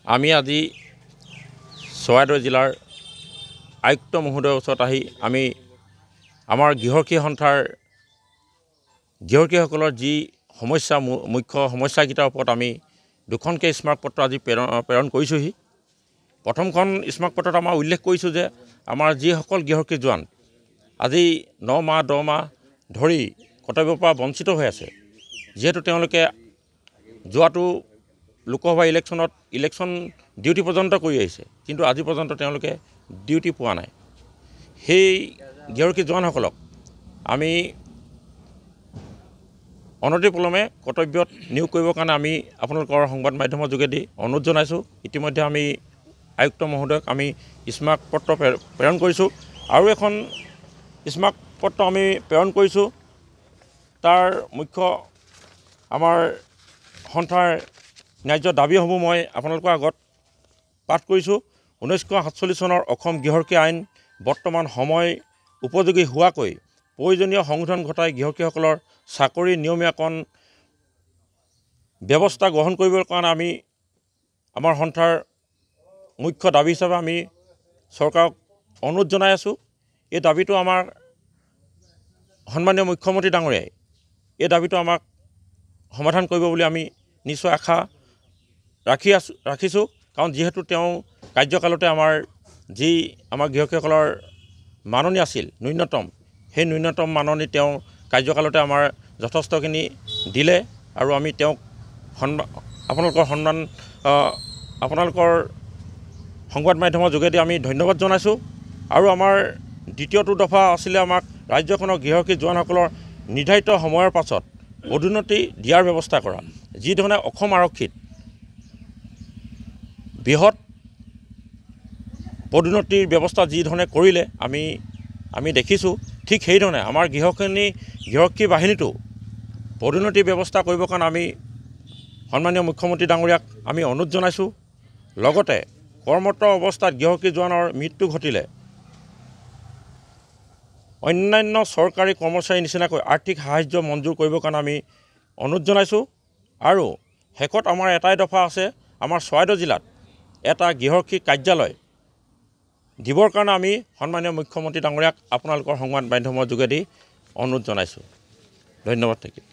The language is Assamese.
আমি আজি চৰাইদেউ জিলাৰ আয়ুক্ত মহোদয়ৰ ওচৰত আহি আমি আমাৰ গৃহকী সন্থাৰ গৃহকীসকলৰ যি সমস্যা মুখ্য সমস্যাকেইটাৰ ওপৰত আমি দুখনকৈ স্মাৰকপত্ৰ আজি প্ৰেৰণ কৰিছোঁহি। প্ৰথমখন স্মাৰকপত্ৰত আমাৰ উল্লেখ কৰিছোঁ যে আমাৰ যিসকল গৃহকী জোৱান আজি 9 মাহ 10 মাহ ধৰি কৰ্তব্যৰ পৰা বঞ্চিত হৈ আছে, যিহেতু তেওঁলোকে যোৱাটো লোকসভা ইলেকশ্যন ডিউটি পৰ্যন্ত কৰি আহিছে, কিন্তু আজি পৰ্যন্ত তেওঁলোকে ডিউটি পোৱা নাই। সেই গৃহকী জোৱানসকলক আমি অনতিপলমে কৰ্তব্যত নিয়োগ কৰিবৰ কাৰণে আমি আপোনালোকৰ সংবাদ মাধ্যমৰ যোগেদি অনুৰোধ জনাইছোঁ। ইতিমধ্যে আমি আয়ুক্ত মহোদয়ক আমি স্মাৰকপত্ৰ প্ৰেৰণ কৰিছোঁ। আৰু এখন স্মাৰকপত্ৰ আমি প্ৰেৰণ কৰিছোঁ। তাৰ মুখ্য আমাৰ সন্থাৰ ন্যায্য দাবীসমূহ মই আপোনালোকৰ আগত পাঠ কৰিছোঁ। 1947 চনৰ অসম গৃহকী আইন বৰ্তমান সময় উপযোগী হোৱাকৈ প্ৰয়োজনীয় সংশোধন ঘটাই গৃহকীসকলৰ চাকৰি নিয়মীয়াকৰণ ব্যৱস্থা গ্ৰহণ কৰিবৰ কাৰণে আমি আমাৰ সন্থাৰ মুখ্য দাবী হিচাপে আমি চৰকাৰক অনুৰোধ জনাই আছোঁ। এই দাবীটো আমাৰ সন্মানীয় মুখ্যমন্ত্ৰী ডাঙৰীয়াই এই দাবীটো আমাক সমাধান কৰিব বুলি আমি নিশ্চয় আশা ৰাখিছোঁ। কাৰণ যিহেতু তেওঁ কাৰ্যকালতে আমাৰ গৃহকীসকলৰ মাননি আছিল ন্যূনতম, সেই ন্যূনতম মাননি তেওঁ কাৰ্যকালতে আমাৰ যথেষ্টখিনি দিলে। আৰু আমি তেওঁক আপোনালোকৰ সংবাদ মাধ্যমৰ যোগেদি আমি ধন্যবাদ জনাইছোঁ। আৰু আমাৰ দ্বিতীয়টো দফা আছিলে আমাক ৰাজ্যখনৰ গৃহকী জোৱানসকলৰ নিৰ্ধাৰিত সময়ৰ পাছত পদোন্নতি দিয়াৰ ব্যৱস্থা কৰা। যিধৰণে অসম আৰক্ষীত বৃহৎ পদোন্নতিৰ ব্যৱস্থা যিধৰণে কৰিলে আমি দেখিছোঁ, ঠিক সেইধৰণে আমাৰ গৃহকী বাহিনীটো পদোন্নতিৰ ব্যৱস্থা কৰিবৰ কাৰণে আমি সন্মানীয় মুখ্যমন্ত্ৰী ডাঙৰীয়াক আমি অনুৰোধ জনাইছোঁ। লগতে কৰ্মৰত অৱস্থাত গৃহকী জোৱানৰ মৃত্যু ঘটিলে অন্যান্য চৰকাৰী কৰ্মচাৰীৰ নিচিনাকৈ আৰ্থিক সাহায্য মঞ্জুৰ কৰিবৰ কাৰণে আমি অনুৰোধ জনাইছোঁ। আৰু শেষত আমাৰ এটাই দফা আছে, আমাৰ চৰাইদেউ জিলাত এটা গৃহকী কাৰ্যালয় দিবৰ কাৰণে আমি সন্মানীয় মুখ্যমন্ত্ৰী ডাঙৰীয়াক আপোনালোকৰ সংবাদ মাধ্যমৰ যোগেদি অনুৰোধ জনাইছোঁ। ধন্যবাদ থাকিল।